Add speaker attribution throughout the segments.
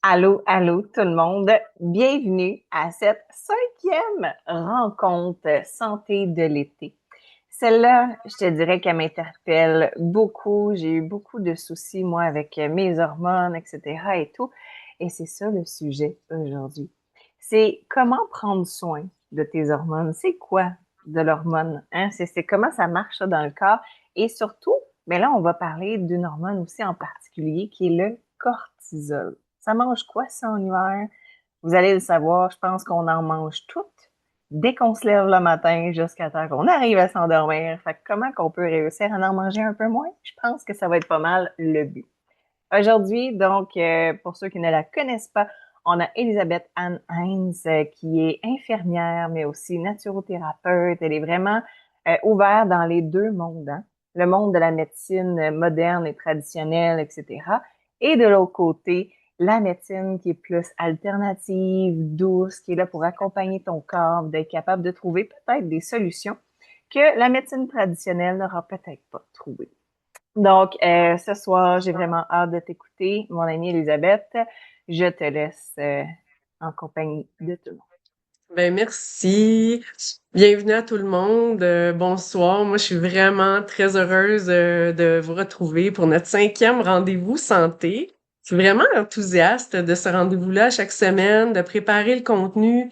Speaker 1: Allô, allô tout le monde. Bienvenue à cette 5e rencontre santé de l'été. Celle-là, je te dirais qu'elle m'interpelle beaucoup. J'ai eu beaucoup de soucis, moi, avec mes hormones, etc. et tout. Et c'est ça le sujet aujourd'hui. C'est comment prendre soin de tes hormones. C'est quoi de l'hormone? Hein? C'est comment ça marche ça, dans le corps. Et surtout, mais là, on va parler d'une hormone aussi en particulier qui est le cortisol. Ça mange quoi ça en hiver? Vous allez le savoir, je pense qu'on en mange toutes dès qu'on se lève le matin jusqu'à temps qu'on arrive à s'endormir. Fait que comment qu'on peut réussir à en manger un peu moins? Je pense que ça va être pas mal le but. Aujourd'hui, donc, pour ceux qui ne la connaissent pas, on a Elisabeth Anne Heinz, qui est infirmière, mais aussi naturothérapeute. Elle est vraiment ouverte dans les deux mondes, hein? Le monde de la médecine moderne et traditionnelle, etc. Et de l'autre côté, la médecine qui est plus alternative, douce, qui est là pour accompagner ton corps, d'être capable de trouver peut-être des solutions que la médecine traditionnelle n'aura peut-être pas trouvées. Donc, ce soir, j'ai vraiment hâte de t'écouter, mon amie Elisabeth. Je te laisse en compagnie de tout le monde.
Speaker 2: Ben merci. Bienvenue à tout le monde. Bonsoir. Moi, je suis vraiment très heureuse de vous retrouver pour notre 5e rendez-vous santé. Je suis vraiment enthousiaste de ce rendez-vous-là chaque semaine, de préparer le contenu.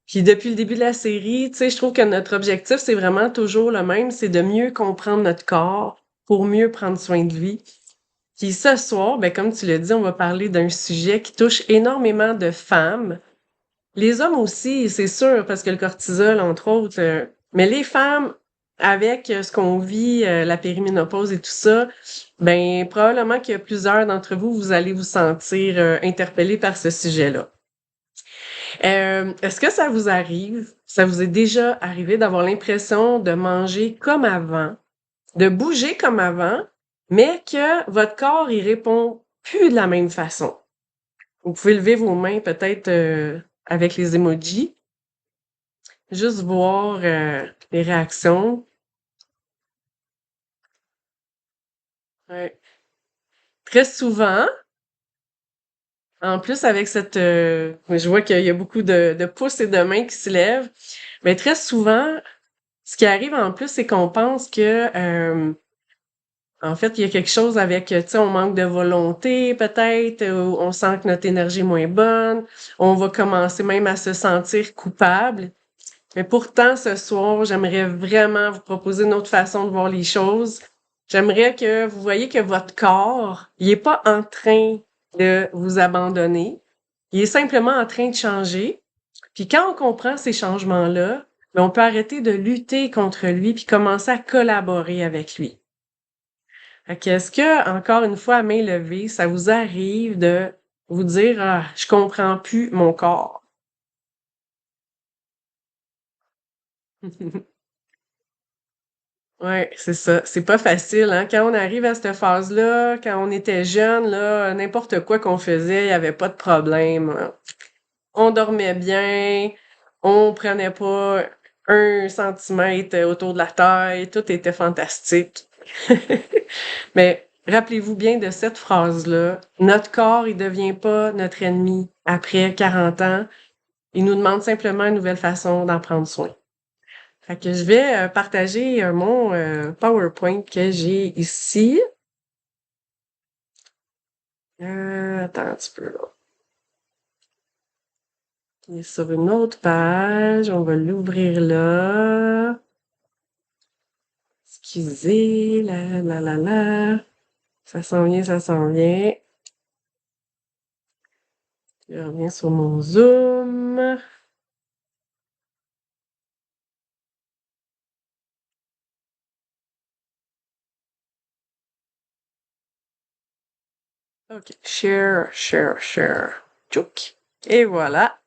Speaker 2: Puis depuis le début de la série, tu sais, je trouve que notre objectif, c'est vraiment toujours le même, c'est de mieux comprendre notre corps pour mieux prendre soin de lui. Puis ce soir, ben comme tu l'as dit, on va parler d'un sujet qui touche énormément de femmes. Les hommes aussi, c'est sûr, parce que le cortisol, entre autres, mais les femmes, avec ce qu'on vit, la périménopause et tout ça, ben probablement que plusieurs d'entre vous, vous allez vous sentir interpellés par ce sujet-là. Est-ce que ça vous arrive, ça vous est déjà arrivé d'avoir l'impression de manger comme avant, de bouger comme avant, mais que votre corps, il répond plus de la même façon? Vous pouvez lever vos mains peut-être avec les emojis. Juste voir les réactions. Ouais. Très souvent, en plus avec cette... je vois qu'il y a beaucoup de pouces et de mains qui se lèvent, mais très souvent, ce qui arrive en plus, c'est qu'on pense que... en fait, il y a quelque chose avec, tu sais, on manque de volonté peut-être, ou on sent que notre énergie est moins bonne, on va commencer même à se sentir coupable. Mais pourtant, ce soir, j'aimerais vraiment vous proposer une autre façon de voir les choses. J'aimerais que vous voyez que votre corps, il est pas en train de vous abandonner. Il est simplement en train de changer. Puis quand on comprend ces changements-là, ben, on peut arrêter de lutter contre lui puis commencer à collaborer avec lui. Fait que est-ce que, encore une fois, à main levée, ça vous arrive de vous dire, ah, je comprends plus mon corps? Ouais, c'est ça. C'est pas facile, hein. Quand on arrive à cette phase-là, quand on était jeune, là, n'importe quoi qu'on faisait, il y avait pas de problème. On dormait bien, on prenait pas 1 centimètre autour de la taille, tout était fantastique. Mais rappelez-vous bien de cette phrase-là. Notre corps, il devient pas notre ennemi après 40 ans. Il nous demande simplement une nouvelle façon d'en prendre soin. Fait que je vais partager mon PowerPoint que j'ai ici. Attends un petit peu là. Il est sur une autre page. On va l'ouvrir là. Excusez, là. Ça s'en vient, ça s'en vient. Je reviens sur mon Zoom. OK. Share. Tchouk. Et voilà.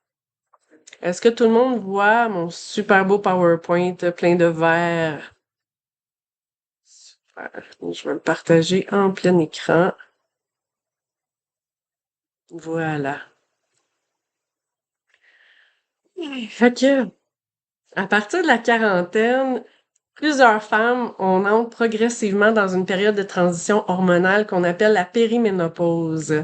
Speaker 2: Est-ce que tout le monde voit mon super beau PowerPoint plein de verres? Super. Je vais le partager en plein écran. Voilà. Fait que, à partir de la quarantaine, plusieurs femmes, on entre progressivement dans une période de transition hormonale qu'on appelle la périménopause.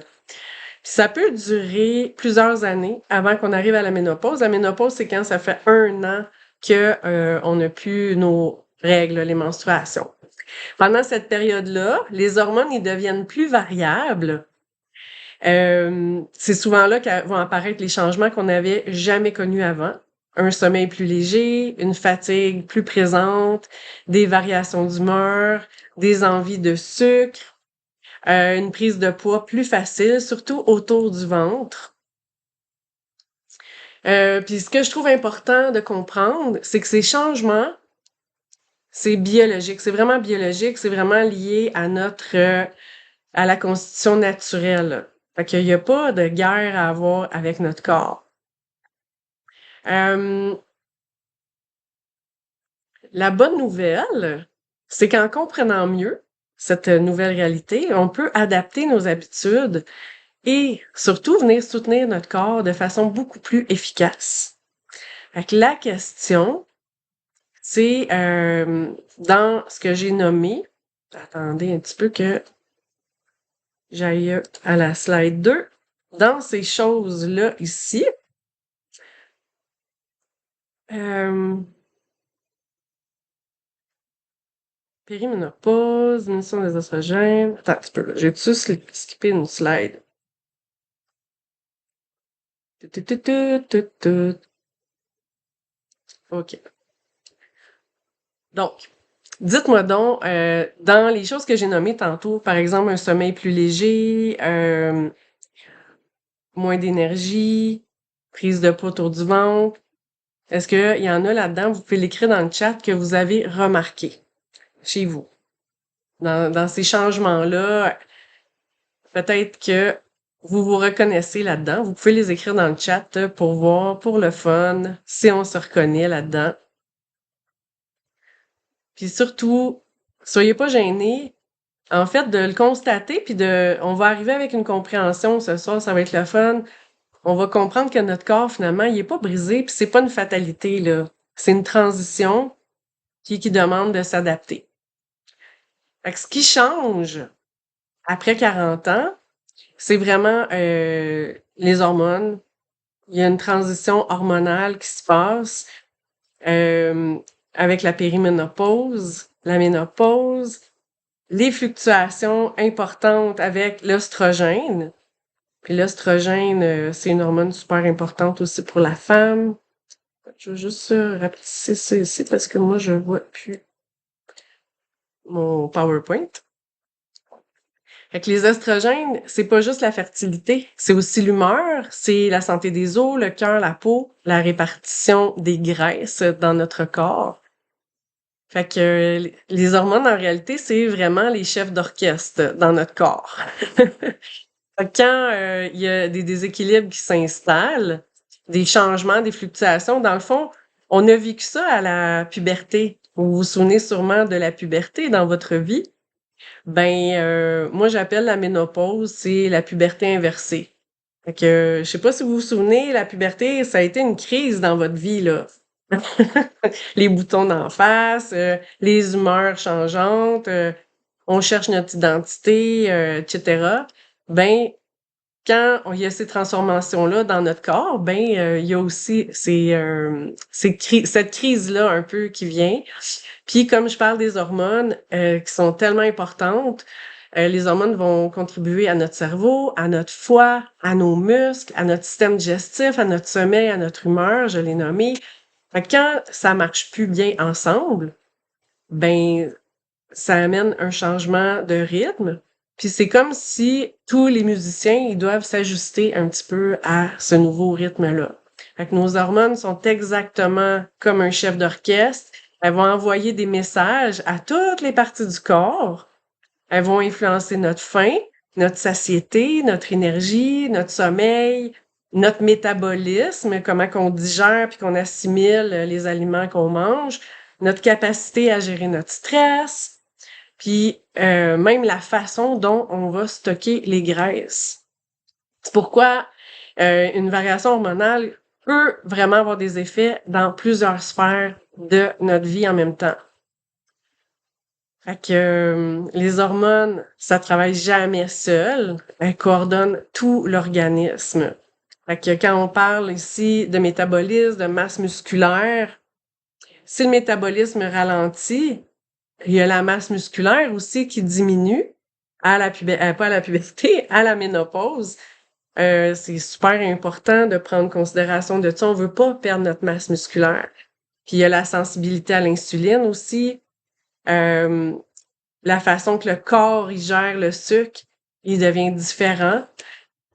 Speaker 2: Puis ça peut durer plusieurs années avant qu'on arrive à la ménopause. La ménopause, c'est quand ça fait 1 an que on n'a plus nos règles, les menstruations. Pendant cette période-là, les hormones, ils deviennent plus variables. C'est souvent là que vont apparaître les changements qu'on n'avait jamais connus avant. Un sommeil plus léger, une fatigue plus présente, des variations d'humeur, des envies de sucre, une prise de poids plus facile, surtout autour du ventre. Puis ce que je trouve important de comprendre, c'est que ces changements, c'est biologique, c'est vraiment biologique, c'est vraiment lié à à la constitution naturelle. Fait qu'il n'y a pas de guerre à avoir avec notre corps. Euh, la bonne nouvelle, c'est qu'en comprenant mieux cette nouvelle réalité, on peut adapter nos habitudes et surtout venir soutenir notre corps de façon beaucoup plus efficace. Fait que la question, c'est dans ce que j'ai nommé, attendez un petit peu que j'aille à la slide 2, dans ces choses-là ici, périménopause, diminution des oestrogènes. Attends un petit peu, là. J'ai-tu skippé une slide? OK. Donc, dites-moi donc, dans les choses que j'ai nommées tantôt, par exemple, un sommeil plus léger, moins d'énergie, prise de poids autour du ventre, est-ce qu'il y en a là-dedans, vous pouvez l'écrire dans le chat, que vous avez remarqué chez vous? Dans ces changements-là, peut-être que vous vous reconnaissez là-dedans. Vous pouvez les écrire dans le chat pour voir, pour le fun, si on se reconnaît là-dedans. Puis surtout, soyez pas gênés, en fait, de le constater, puis on va arriver avec une compréhension ce soir, ça va être le fun. On va comprendre que notre corps, finalement, il est pas brisé, puis c'est pas une fatalité, là. C'est une transition qui demande de s'adapter. Fait que ce qui change après 40 ans, c'est vraiment les hormones. Il y a une transition hormonale qui se passe euh, avec la périménopause, la ménopause, les fluctuations importantes avec l'œstrogène. Puis l'œstrogène, c'est une hormone super importante aussi pour la femme. Je vais juste rapetisser ça ici parce que moi, je vois plus mon PowerPoint. Fait que les oestrogènes, c'est pas juste la fertilité, c'est aussi l'humeur, c'est la santé des os, le cœur, la peau, la répartition des graisses dans notre corps. Fait que les hormones, en réalité, c'est vraiment les chefs d'orchestre dans notre corps. Fait que quand il y a des déséquilibres qui s'installent, des changements, des fluctuations, dans le fond, on a vécu ça à la puberté. Vous vous souvenez sûrement de la puberté dans votre vie. Ben, moi, j'appelle la ménopause, c'est la puberté inversée. Fait que, je sais pas si vous vous souvenez, la puberté, ça a été une crise dans votre vie, là. Les boutons d'en face, les humeurs changeantes, on cherche notre identité, etc. Ben, quand il y a ces transformations-là dans notre corps, ben, il y a aussi cette crise-là un peu qui vient. Puis comme je parle des hormones qui sont tellement importantes, les hormones vont contribuer à notre cerveau, à notre foie, à nos muscles, à notre système digestif, à notre sommeil, à notre humeur, je l'ai nommé. Fait que quand ça marche plus bien ensemble, ben ça amène un changement de rythme. Puis c'est comme si tous les musiciens, ils doivent s'ajuster un petit peu à ce nouveau rythme-là. Fait que nos hormones sont exactement comme un chef d'orchestre. Elles vont envoyer des messages à toutes les parties du corps. Elles vont influencer notre faim, notre satiété, notre énergie, notre sommeil, notre métabolisme, comment qu'on digère puis qu'on assimile les aliments qu'on mange, notre capacité à gérer notre stress, puis même la façon dont on va stocker les graisses. C'est pourquoi une variation hormonale peut vraiment avoir des effets dans plusieurs sphères de notre vie en même temps. Fait que les hormones, ça travaille jamais seul. Elles coordonnent tout l'organisme. Fait que quand on parle ici de métabolisme, de masse musculaire, si le métabolisme ralentit, il y a la masse musculaire aussi qui diminue à la pas à la puberté, à la ménopause. C'est super important de prendre considération de ça. On veut pas perdre notre masse musculaire. Puis il y a la sensibilité à l'insuline aussi. Euh, la façon que le corps il gère le sucre, il devient différent.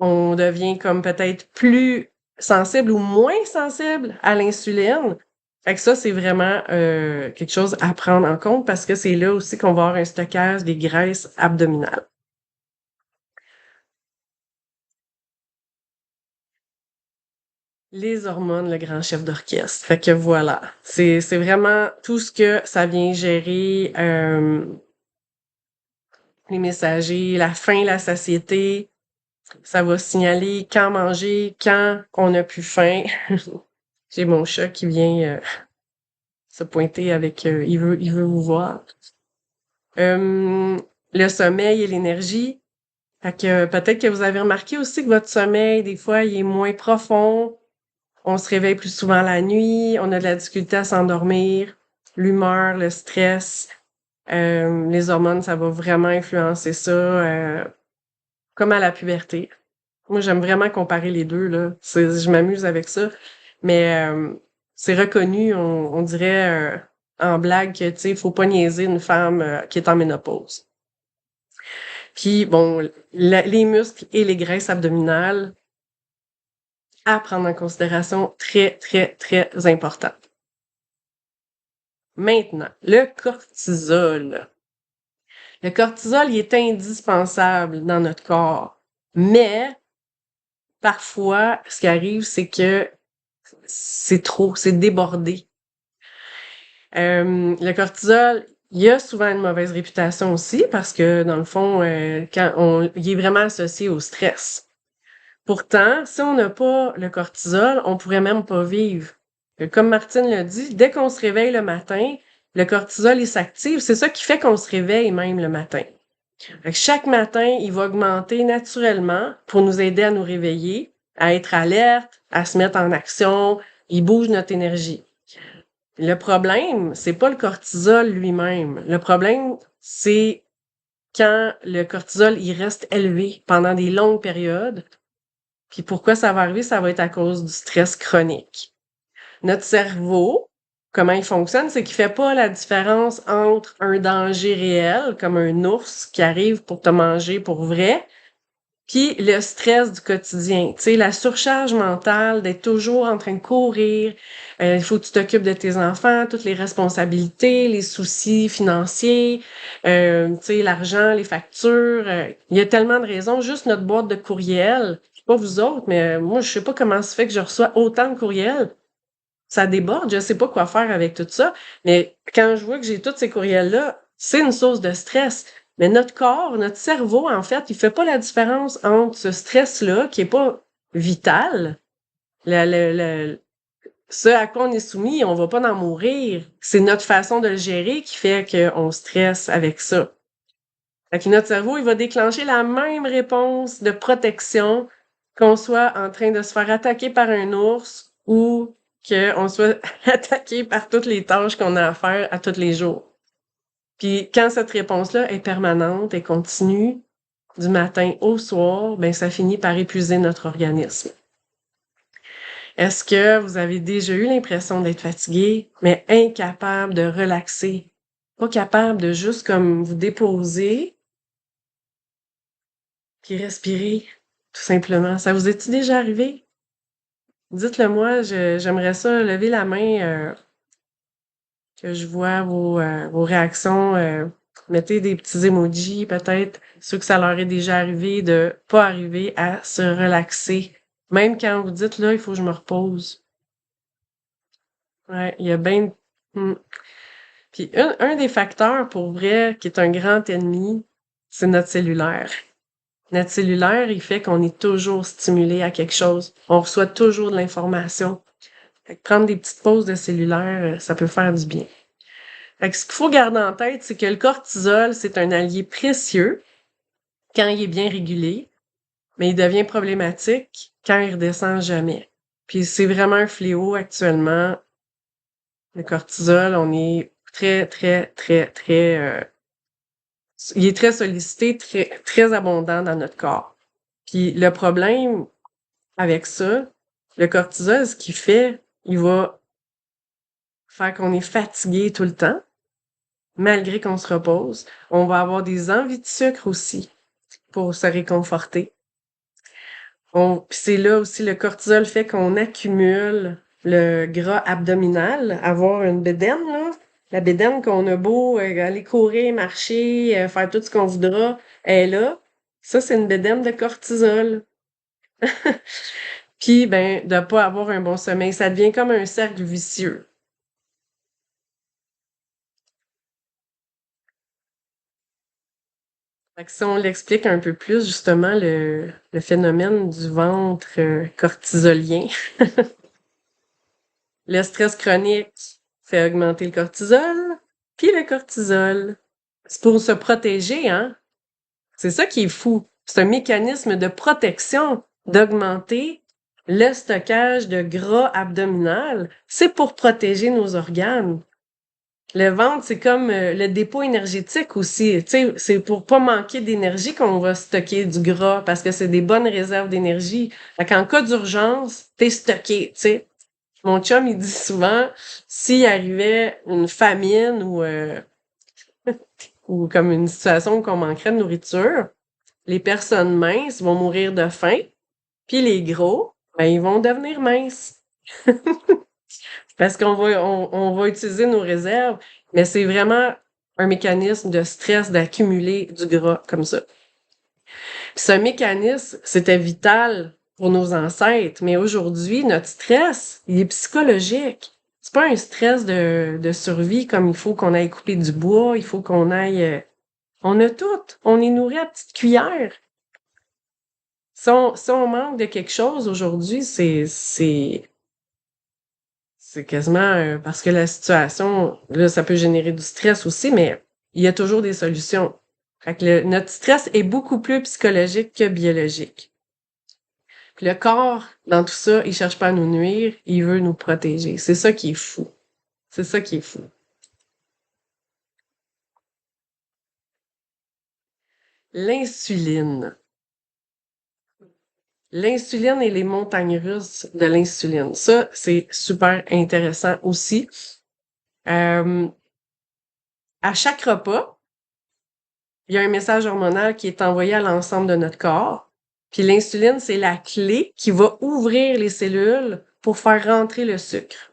Speaker 2: On devient comme peut-être plus sensible ou moins sensible à l'insuline. Fait que ça, c'est vraiment quelque chose à prendre en compte parce que c'est là aussi qu'on va avoir un stockage des graisses abdominales. Les hormones, le grand chef d'orchestre. Fait que voilà, c'est vraiment tout ce que ça vient gérer, les messagers, la faim, la satiété. Ça va signaler quand manger, quand on a plus faim. J'ai mon chat qui vient se pointer avec il veut vous voir. Le sommeil et l'énergie. Fait que peut-être que vous avez remarqué aussi que votre sommeil, des fois, il est moins profond. On se réveille plus souvent la nuit, on a de la difficulté à s'endormir, l'humeur, le stress, les hormones, ça va vraiment influencer ça, comme à la puberté. Moi, j'aime vraiment comparer les deux, là. Je m'amuse avec ça. Mais c'est reconnu, on dirait en blague que, tu sais, faut pas niaiser une femme qui est en ménopause. Puis, bon, les muscles et les graisses abdominales, à prendre en considération, très, très, très important. Maintenant, le cortisol. Le cortisol, il est indispensable dans notre corps. Mais, parfois, ce qui arrive, c'est que c'est trop, c'est débordé. Le cortisol, il a souvent une mauvaise réputation aussi parce que, dans le fond, il est vraiment associé au stress. Pourtant, si on n'a pas le cortisol, on pourrait même pas vivre. Comme Martine l'a dit, dès qu'on se réveille le matin, le cortisol, il s'active. C'est ça qui fait qu'on se réveille même le matin. Fait que chaque matin, il va augmenter naturellement pour nous aider à nous réveiller, à être alerte, à se mettre en action. Il bouge notre énergie. Le problème, c'est pas le cortisol lui-même. Le problème, c'est quand le cortisol, il reste élevé pendant des longues périodes. Puis pourquoi ça va arriver? Ça va être à cause du stress chronique. Notre cerveau, comment il fonctionne, c'est qu'il fait pas la différence entre un danger réel, comme un ours qui arrive pour te manger pour vrai, puis le stress du quotidien. Tu sais, la surcharge mentale d'être toujours en train de courir, il faut que tu t'occupes de tes enfants, toutes les responsabilités, les soucis financiers, tu sais, l'argent, les factures. Il y a tellement de raisons. Juste notre boîte de courriel, je sais pas vous autres, mais moi, je sais pas comment ça fait que je reçois autant de courriels. Ça déborde, je sais pas quoi faire avec tout ça, mais quand je vois que j'ai tous ces courriels-là, c'est une source de stress. Mais notre corps, notre cerveau, en fait, il fait pas la différence entre ce stress-là, qui est pas vital, le, le, le- ce à quoi on est soumis, on va pas en mourir. C'est notre façon de le gérer qui fait qu'on stresse avec ça. Fait que notre cerveau, il va déclencher la même réponse de protection qu'on soit en train de se faire attaquer par un ours ou qu'on soit attaqué par toutes les tâches qu'on a à faire à tous les jours. Puis quand cette réponse-là est permanente et continue du matin au soir, ben ça finit par épuiser notre organisme. Est-ce que vous avez déjà eu l'impression d'être fatigué, mais incapable de relaxer? Pas capable de juste comme vous déposer puis respirer, tout simplement. Ça vous est-il déjà arrivé? Dites-le moi, j'aimerais ça lever la main, que je vois vos réactions. Mettez des petits emojis, peut-être, ceux que ça leur est déjà arrivé de pas arriver à se relaxer. Même quand vous dites, là, il faut que je me repose. Ouais, il y a bien... Puis un des facteurs, pour vrai, qui est un grand ennemi, c'est notre cellulaire. Notre cellulaire, il fait qu'on est toujours stimulé à quelque chose. On reçoit toujours de l'information. Fait que prendre des petites pauses de cellulaire, ça peut faire du bien. Fait que ce qu'il faut garder en tête, c'est que le cortisol, c'est un allié précieux quand il est bien régulé, mais il devient problématique quand il redescend jamais. Puis c'est vraiment un fléau actuellement. Le cortisol, on est il est très sollicité, très abondant dans notre corps. Puis le problème avec ça, le cortisol, ce qu'il fait, il va faire qu'on est fatigué tout le temps, malgré qu'on se repose. On va avoir des envies de sucre aussi pour se réconforter. Puis c'est là aussi le cortisol fait qu'on accumule le gras abdominal, avoir une bédaine, là. La bédaine qu'on a beau aller courir, marcher, faire tout ce qu'on voudra, elle est là. Ça, c'est une bédaine de cortisol. Puis, ben, de pas avoir un bon sommeil, ça devient comme un cercle vicieux. Fait que si on l'explique un peu plus, justement, le phénomène du ventre cortisolien, le stress chronique fait augmenter le cortisol, puis le cortisol, c'est pour se protéger, hein? C'est ça qui est fou. C'est un mécanisme de protection d'augmenter le stockage de gras abdominal. C'est pour protéger nos organes. Le ventre, c'est comme le dépôt énergétique aussi. Tu sais, c'est pour pas manquer d'énergie qu'on va stocker du gras parce que c'est des bonnes réserves d'énergie. Fait qu'en cas d'urgence, t'es stocké, tu sais. Mon chum, il dit souvent, s'il arrivait une famine ou comme une situation qu'on manquerait de nourriture, les personnes minces vont mourir de faim, puis les gros, ben, ils vont devenir minces. Parce on va utiliser nos réserves, mais c'est vraiment un mécanisme de stress d'accumuler du gras comme ça. Puis ce mécanisme, c'était vital pour nos ancêtres, mais aujourd'hui, notre stress, il est psychologique. C'est pas un stress de survie comme il faut qu'on aille couper du bois, il faut qu'on aille... on a tout. On est nourri à petite cuillère. Si on manque de quelque chose aujourd'hui, c'est quasiment parce que la situation, là, ça peut générer du stress aussi, mais il y a toujours des solutions. Fait que notre stress est beaucoup plus psychologique que biologique. Puis le corps, dans tout ça, il cherche pas à nous nuire, il veut nous protéger. C'est ça qui est fou. C'est ça qui est fou. L'insuline. L'insuline et les montagnes russes de l'insuline. Ça, c'est super intéressant aussi. Euh, à chaque repas, il y a un message hormonal qui est envoyé à l'ensemble de notre corps. Puis l'insuline, c'est la clé qui va ouvrir les cellules pour faire rentrer le sucre.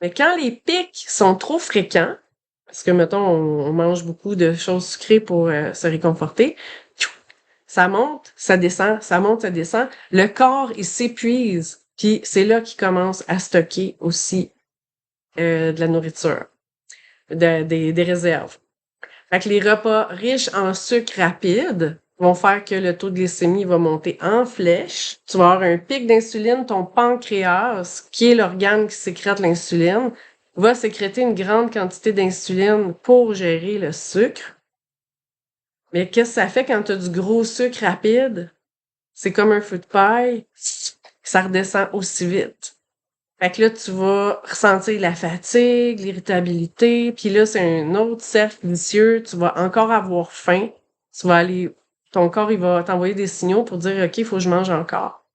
Speaker 2: Mais quand les pics sont trop fréquents, parce que, mettons, on mange beaucoup de choses sucrées pour se réconforter, ça monte, ça descend, ça monte, ça descend. Le corps, il s'épuise. Puis c'est là qu'il commence à stocker aussi de la nourriture, des réserves. Fait que les repas riches en sucre rapide vont faire que le taux de glycémie va monter en flèche. Tu vas avoir un pic d'insuline, ton pancréas, qui est l'organe qui sécrète l'insuline, va sécréter une grande quantité d'insuline pour gérer le sucre. Mais qu'est-ce que ça fait quand tu as du gros sucre rapide? C'est comme un feu de paille, ça redescend aussi vite. Fait que là, tu vas ressentir la fatigue, l'irritabilité, puis là, c'est un autre cercle vicieux. Tu vas encore avoir faim. Ton corps, il va t'envoyer des signaux pour dire, OK, il faut que je mange encore.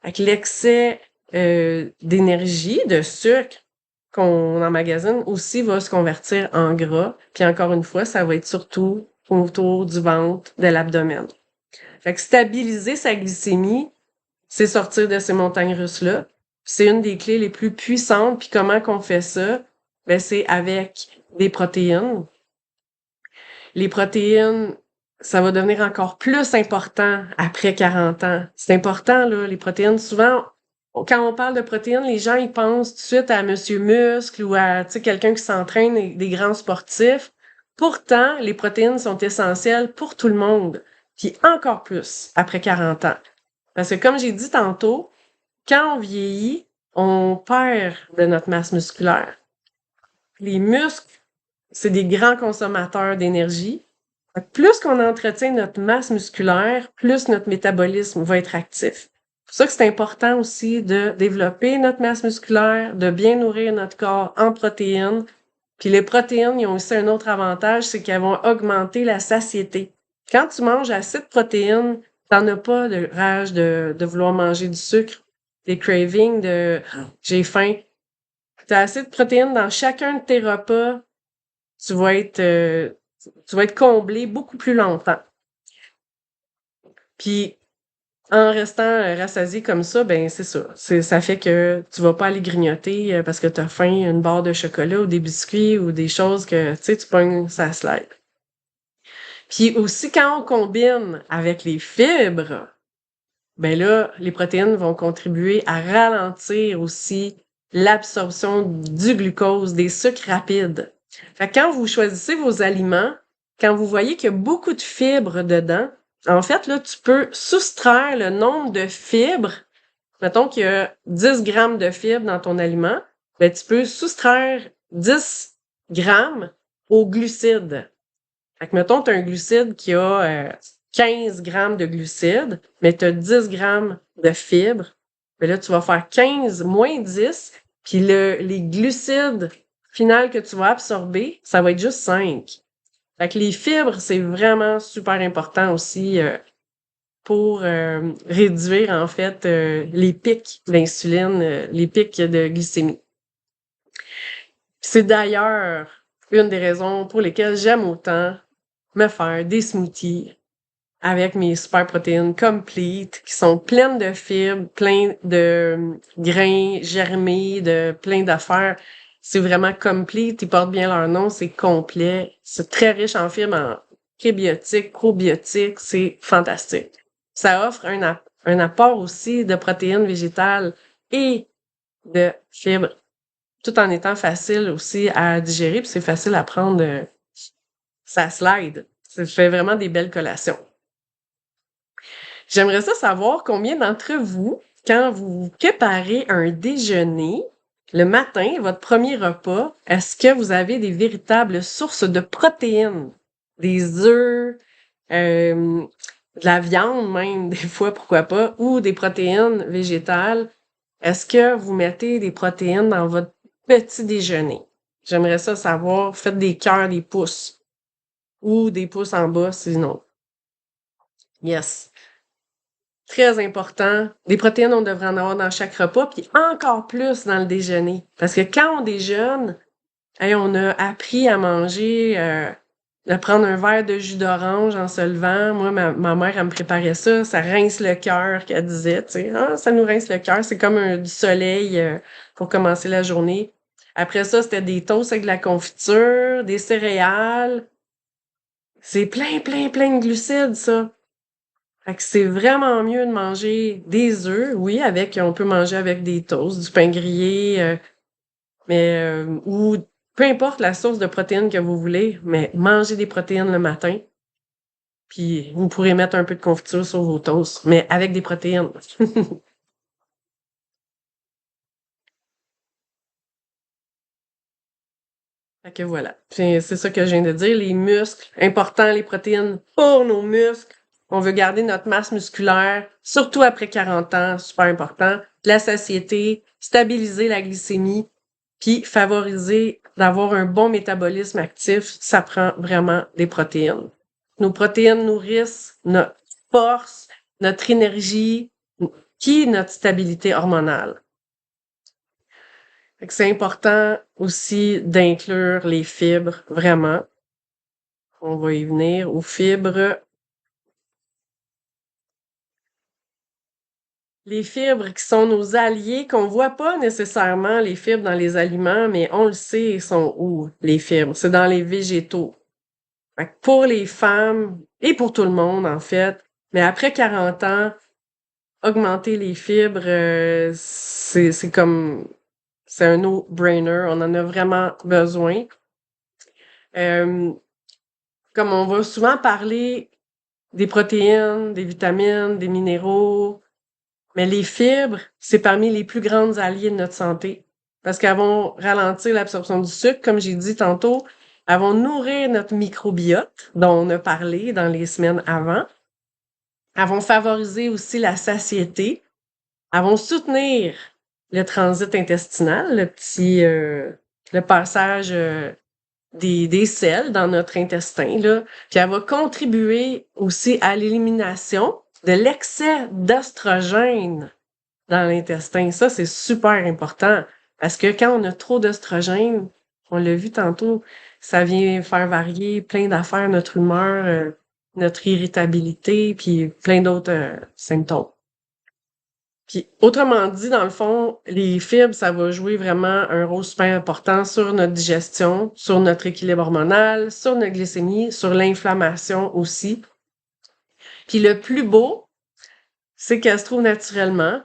Speaker 2: Fait que l'excès d'énergie, de sucre qu'on emmagasine aussi va se convertir en gras. Puis encore une fois, ça va être surtout autour du ventre, de l'abdomen. Fait que stabiliser sa glycémie, c'est sortir de ces montagnes russes-là. C'est une des clés les plus puissantes. Puis comment qu'on fait ça? Ben, c'est avec des protéines. Les protéines, ça va devenir encore plus important après 40 ans. C'est important, là, les protéines. Souvent, quand on parle de protéines, les gens, ils pensent tout de suite à Monsieur Muscle ou à, tu sais, quelqu'un qui s'entraîne, des grands sportifs. Pourtant, les protéines sont essentielles pour tout le monde. Puis encore plus après 40 ans. Parce que comme j'ai dit tantôt, quand on vieillit, on perd de notre masse musculaire. Les muscles c'est des grands consommateurs d'énergie. Fait que plus qu'on entretient notre masse musculaire, plus notre métabolisme va être actif. C'est pour ça que c'est important aussi de développer notre masse musculaire, de bien nourrir notre corps en protéines. Puis les protéines, ils ont aussi un autre avantage, c'est qu'elles vont augmenter la satiété. Quand tu manges assez de protéines, t'en as pas de rage de vouloir manger du sucre, des cravings de j'ai faim. T'as assez de protéines dans chacun de tes repas, tu vas être comblé beaucoup plus longtemps. Puis en restant rassasié comme ça, ben c'est ça. Ça fait que tu vas pas aller grignoter parce que t'as faim, une barre de chocolat ou des biscuits ou des choses que tu sais, tu pognes ça slide. Puis aussi quand on combine avec les fibres, ben là, les protéines vont contribuer à ralentir aussi l'absorption du glucose, des sucres rapides. Fait que quand vous choisissez vos aliments, quand vous voyez qu'il y a beaucoup de fibres dedans, en fait, là, tu peux soustraire le nombre de fibres. Mettons qu'il y a 10 grammes de fibres dans ton aliment, ben, tu peux soustraire 10 grammes aux glucides. Fait que, mettons, tu as un glucide qui a 15 grammes de glucides, mais tu as 10 grammes de fibres. Mais là, tu vas faire 15 moins 10, puis les glucides finales que tu vas absorber, ça va être juste 5. Fait que les fibres, c'est vraiment super important aussi pour réduire, en fait, les pics d'insuline, les pics de glycémie. C'est d'ailleurs une des raisons pour lesquelles j'aime autant me faire des smoothies avec mes super protéines complete qui sont pleines de fibres, plein de grains germés, de plein d'affaires. C'est vraiment complete, ils portent bien leur nom, c'est complet, c'est très riche en fibres, en prébiotiques, probiotiques, c'est fantastique. Ça offre un apport aussi de protéines végétales et de fibres, tout en étant facile aussi à digérer, puis c'est facile à prendre, ça slide. Ça fait vraiment des belles collations. J'aimerais ça savoir combien d'entre vous, quand vous préparez un déjeuner, le matin, votre premier repas, est-ce que vous avez des véritables sources de protéines? Des œufs, de la viande même, des fois, pourquoi pas, ou des protéines végétales. Est-ce que vous mettez des protéines dans votre petit déjeuner? J'aimerais ça savoir. Faites des cœurs, des pouces. Ou des pouces en bas, sinon. Yes. Très important. Des protéines, on devrait en avoir dans chaque repas, puis encore plus dans le déjeuner. Parce que quand on déjeune, hey, on a appris à manger, de prendre un verre de jus d'orange en se levant. Moi, ma mère, elle me préparait ça rince le cœur, qu'elle disait, tu sais. Ah, ça nous rince le cœur, c'est comme du soleil pour commencer la journée. Après ça, c'était des toasts avec de la confiture, des céréales. C'est plein, plein, plein de glucides, ça. Fait que c'est vraiment mieux de manger des œufs, oui, on peut manger avec des toasts, du pain grillé, ou peu importe la source de protéines que vous voulez, mais mangez des protéines le matin. Puis vous pourrez mettre un peu de confiture sur vos toasts, mais avec des protéines. Fait que voilà. C'est ça que je viens de dire. Les muscles, important, les protéines pour nos muscles. On veut garder notre masse musculaire, surtout après 40 ans, super important. La satiété, stabiliser la glycémie, puis favoriser d'avoir un bon métabolisme actif, ça prend vraiment des protéines. Nos protéines nourrissent notre force, notre énergie, puis notre stabilité hormonale. Fait que c'est important aussi d'inclure les fibres, vraiment. On va y venir aux fibres. Les fibres qui sont nos alliés, qu'on voit pas nécessairement les fibres dans les aliments, mais on le sait, ils sont où, les fibres? C'est dans les végétaux. Fait que pour les femmes et pour tout le monde, en fait, mais après 40 ans, augmenter les fibres, c'est comme, c'est un no-brainer. On en a vraiment besoin. Euh, Comme on va souvent parler des protéines, des vitamines, des minéraux, mais les fibres, c'est parmi les plus grandes alliées de notre santé parce qu'elles vont ralentir l'absorption du sucre, comme j'ai dit tantôt, Elles vont nourrir notre microbiote, dont on a parlé dans les semaines avant. Elles vont favoriser aussi la satiété. Elles vont soutenir le transit intestinal, le passage des selles dans notre intestin, là. Puis elle va contribuer aussi à l'élimination de l'excès d'oestrogène dans l'intestin. Ça, c'est super important parce que quand on a trop d'oestrogène, on l'a vu tantôt, ça vient faire varier plein d'affaires, notre humeur, notre irritabilité, puis plein d'autres symptômes. Puis, autrement dit, dans le fond, les fibres, ça va jouer vraiment un rôle super important sur notre digestion, sur notre équilibre hormonal, sur notre glycémie, sur l'inflammation aussi. Puis le plus beau, c'est qu'elle se trouve naturellement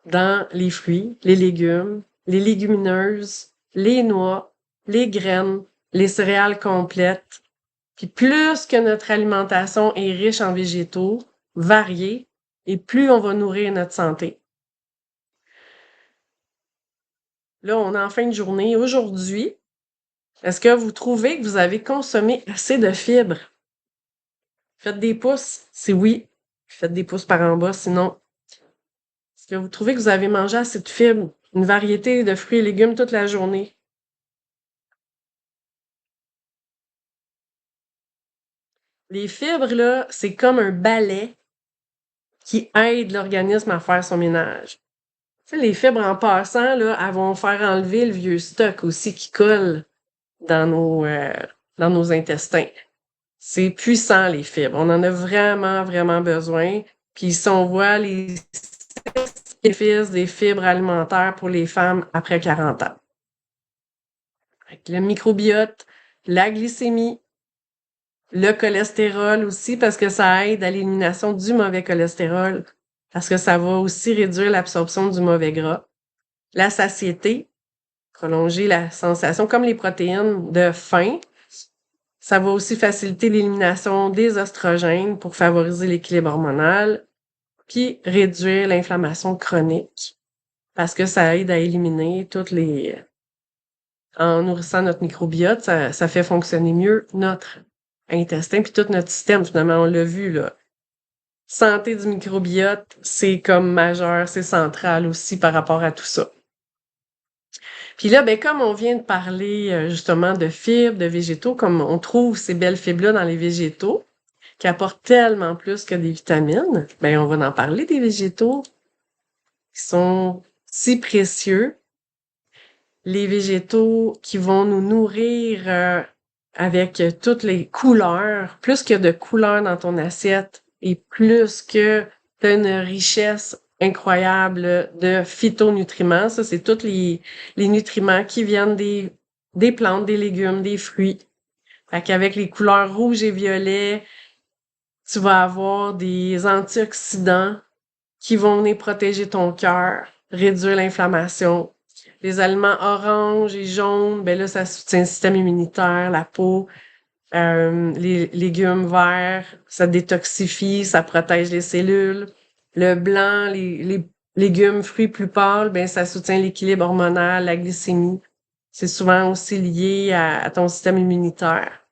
Speaker 2: dans les fruits, les légumes, les légumineuses, les noix, les graines, les céréales complètes. Puis plus que notre alimentation est riche en végétaux, variés, et plus on va nourrir notre santé. Là, on est en fin de journée. Aujourd'hui, est-ce que vous trouvez que vous avez consommé assez de fibres? Faites des pouces. Si oui, faites des pouces par en bas. Sinon, est-ce que vous trouvez que vous avez mangé assez de fibres? Une variété de fruits et légumes toute la journée? Les fibres, là, c'est comme un balai qui aide l'organisme à faire son ménage. Tu sais, les fibres, en passant, là, elles vont faire enlever le vieux stock aussi qui colle dans dans nos intestins. C'est puissant, les fibres. On en a vraiment, vraiment besoin. Puis si on voit les bénéfices des fibres alimentaires pour les femmes après 40 ans. Avec le microbiote, la glycémie, le cholestérol aussi, parce que ça aide à l'élimination du mauvais cholestérol, parce que ça va aussi réduire l'absorption du mauvais gras. La satiété, prolonger la sensation, comme les protéines de faim. Ça va aussi faciliter l'élimination des oestrogènes pour favoriser l'équilibre hormonal, puis réduire l'inflammation chronique, parce que ça aide à éliminer toutes les... En nourrissant notre microbiote, ça fait fonctionner mieux notre intestin, puis tout notre système, finalement, on l'a vu, là. Santé du microbiote, c'est comme majeur, c'est central aussi par rapport à tout ça. Puis là, ben comme on vient de parler justement de fibres, de végétaux, comme on trouve ces belles fibres-là dans les végétaux, qui apportent tellement plus que des vitamines, ben on va en parler des végétaux qui sont si précieux. Les végétaux qui vont nous nourrir avec toutes les couleurs, plus que de couleurs dans ton assiette et plus que t'as une richesse incroyable de phytonutriments. Ça, c'est tous les nutriments qui viennent des plantes, des légumes, des fruits. Fait qu'avec les couleurs rouge et violet, tu vas avoir des antioxydants qui vont venir protéger ton cœur, réduire l'inflammation. Les aliments orange et jaune, ben là, ça soutient le système immunitaire, la peau. Les légumes verts, ça détoxifie, ça protège les cellules. Le blanc, les légumes, fruits plus pâles, ben ça soutient l'équilibre hormonal, la glycémie. C'est souvent aussi lié à ton système immunitaire.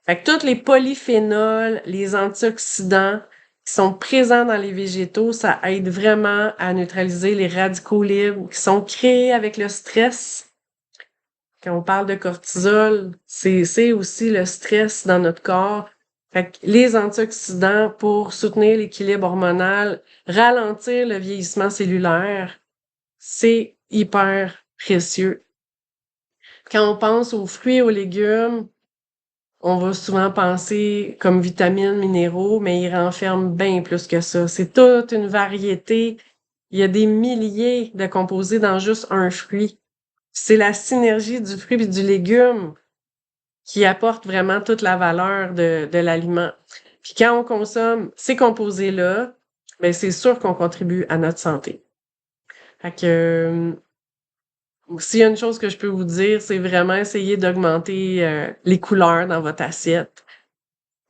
Speaker 2: Fait que tous les polyphénols, les antioxydants qui sont présents dans les végétaux, ça aide vraiment à neutraliser les radicaux libres qui sont créés avec le stress. Quand on parle de cortisol, c'est aussi le stress dans notre corps. Fait que les antioxydants pour soutenir l'équilibre hormonal, ralentir le vieillissement cellulaire, c'est hyper précieux. Quand on pense aux fruits et aux légumes, on va souvent penser comme vitamines, minéraux, mais ils renferment bien plus que ça. C'est toute une variété. Il y a des milliers de composés dans juste un fruit. C'est la synergie du fruit et du légume qui apporte vraiment toute la valeur de l'aliment. Puis quand on consomme ces composés-là, ben c'est sûr qu'on contribue à notre santé. Fait que s'il y a une chose que je peux vous dire, c'est vraiment essayer d'augmenter les couleurs dans votre assiette.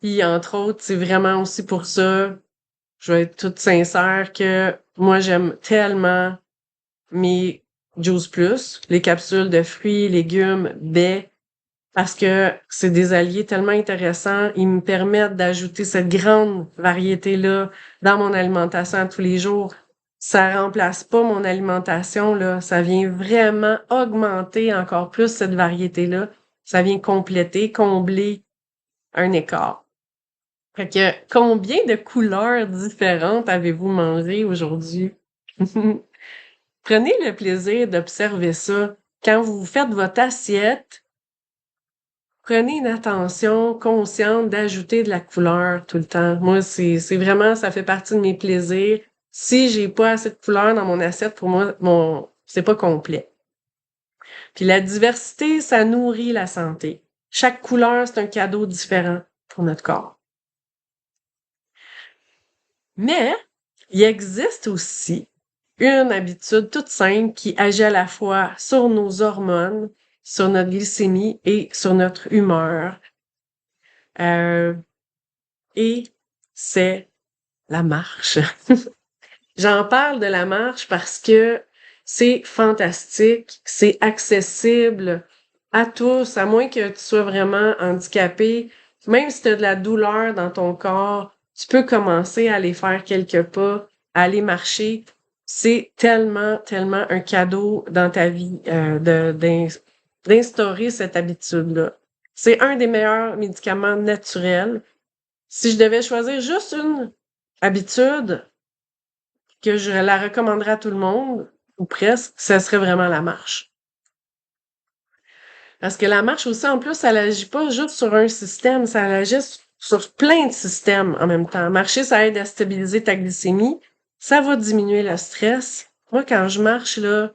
Speaker 2: Puis, entre autres, c'est vraiment aussi pour ça, je vais être toute sincère, que moi, j'aime tellement mes Juice Plus, les capsules de fruits, légumes, baies, parce que c'est des alliés tellement intéressants. Ils me permettent d'ajouter cette grande variété-là dans mon alimentation à tous les jours. Ça remplace pas mon alimentation, là. Ça vient vraiment augmenter encore plus cette variété-là. Ça vient compléter, combler un écart. Fait que combien de couleurs différentes avez-vous mangé aujourd'hui? Prenez le plaisir d'observer ça. Quand vous faites votre assiette, prenez une attention consciente d'ajouter de la couleur tout le temps. Moi, c'est vraiment, ça fait partie de mes plaisirs. Si j'ai pas assez de couleur dans mon assiette, pour moi, c'est pas complet. Puis la diversité, ça nourrit la santé. Chaque couleur, c'est un cadeau différent pour notre corps. Mais, il existe aussi une habitude toute simple qui agit à la fois sur nos hormones, sur notre glycémie et sur notre humeur. Et c'est la marche. J'en parle de la marche parce que c'est fantastique, c'est accessible à tous, à moins que tu sois vraiment handicapé. Même si tu as de la douleur dans ton corps, tu peux commencer à aller faire quelques pas, à aller marcher. C'est tellement, tellement un cadeau dans ta vie d'instaurer cette habitude-là. C'est un des meilleurs médicaments naturels. Si je devais choisir juste une habitude que je la recommanderais à tout le monde, ou presque, ce serait vraiment la marche. Parce que la marche aussi, en plus, ça n'agit pas juste sur un système, ça agit sur plein de systèmes en même temps. Marcher, ça aide à stabiliser ta glycémie, ça va diminuer le stress. Moi, quand je marche, là,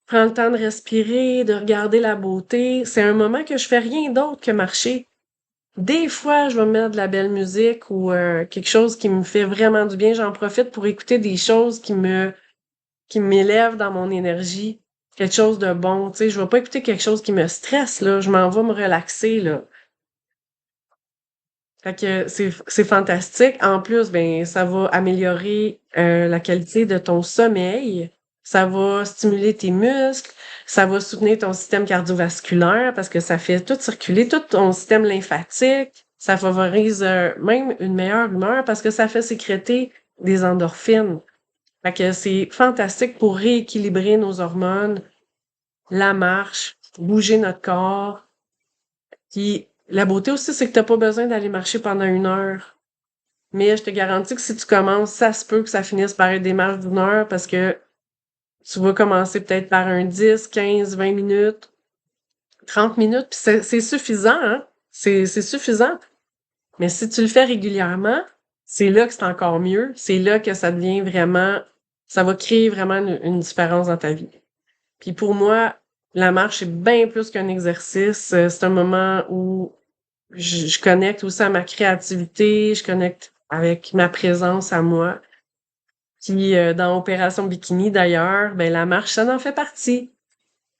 Speaker 2: prends le temps de respirer, de regarder la beauté. C'est un moment que je fais rien d'autre que marcher. Des fois, je vais me mettre de la belle musique ou quelque chose qui me fait vraiment du bien. J'en profite pour écouter des choses qui m'élèvent dans mon énergie. Quelque chose de bon. Tu sais, je vais pas écouter quelque chose qui me stresse, là. Je m'en vais me relaxer, là. Fait que c'est fantastique. En plus, ben, ça va améliorer la qualité de ton sommeil. Ça va stimuler tes muscles. Ça va soutenir ton système cardiovasculaire parce que ça fait tout circuler, tout ton système lymphatique. Ça favorise même une meilleure humeur parce que ça fait sécréter des endorphines. Fait que c'est fantastique pour rééquilibrer nos hormones, la marche, bouger notre corps. Puis la beauté aussi, c'est que t'as pas besoin d'aller marcher pendant 1 heure. Mais je te garantis que si tu commences, ça se peut que ça finisse par être des marches d'1 heure parce que tu vas commencer peut-être par un 10, 15, 20 minutes, 30 minutes, puis c'est suffisant, hein? C'est suffisant. Mais si tu le fais régulièrement, c'est là que c'est encore mieux. C'est là que ça devient vraiment, ça va créer vraiment une différence dans ta vie. Puis pour moi, la marche, c'est bien plus qu'un exercice. C'est un moment où je connecte aussi à ma créativité, je connecte avec ma présence à moi. Puis dans Opération Bikini, d'ailleurs, ben la marche, ça en fait partie.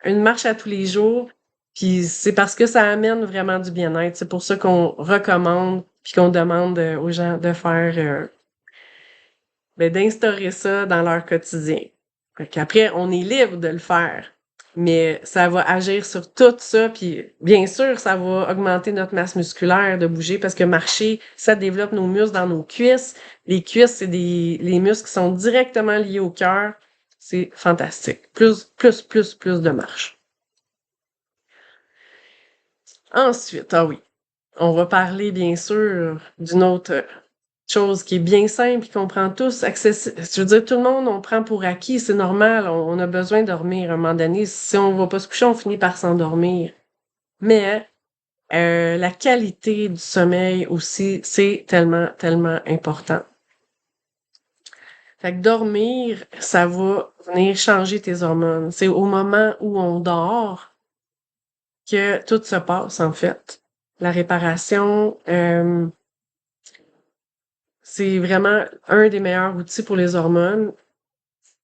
Speaker 2: Une marche à tous les jours, puis c'est parce que ça amène vraiment du bien-être. C'est pour ça qu'on recommande puis qu'on demande aux gens de faire d'instaurer ça dans leur quotidien. Fait qu'après, on est libre de le faire. Mais ça va agir sur tout ça, puis bien sûr, ça va augmenter notre masse musculaire de bouger parce que marcher, ça développe nos muscles dans nos cuisses. Les cuisses, c'est les muscles qui sont directement liés au cœur. C'est fantastique. Plus de marche. Ensuite, ah oui, on va parler bien sûr d'une autre chose qui est bien simple et qu'on prend tous accessible. Je veux dire, tout le monde, on prend pour acquis, c'est normal, on a besoin de dormir à un moment donné. Si on va pas se coucher, on finit par s'endormir. Mais la qualité du sommeil aussi, c'est tellement, tellement important. Fait que dormir, ça va venir changer tes hormones. C'est au moment où on dort que tout se passe, en fait. La réparation, c'est vraiment un des meilleurs outils pour les hormones,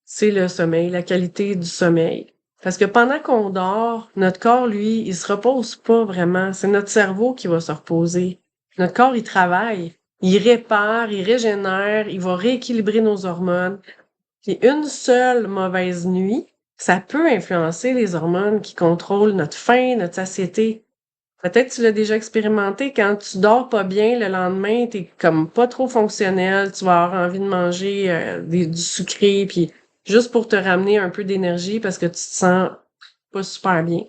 Speaker 2: c'est le sommeil, la qualité du sommeil. Parce que pendant qu'on dort, notre corps, lui, il se repose pas vraiment. C'est notre cerveau qui va se reposer. Notre corps, il travaille. Il répare, il régénère, il va rééquilibrer nos hormones. Puis une seule mauvaise nuit, ça peut influencer les hormones qui contrôlent notre faim, notre satiété. Peut-être tu l'as déjà expérimenté, quand tu dors pas bien, le lendemain, t'es comme pas trop fonctionnel, tu vas avoir envie de manger du sucré, puis juste pour te ramener un peu d'énergie parce que tu te sens pas super bien.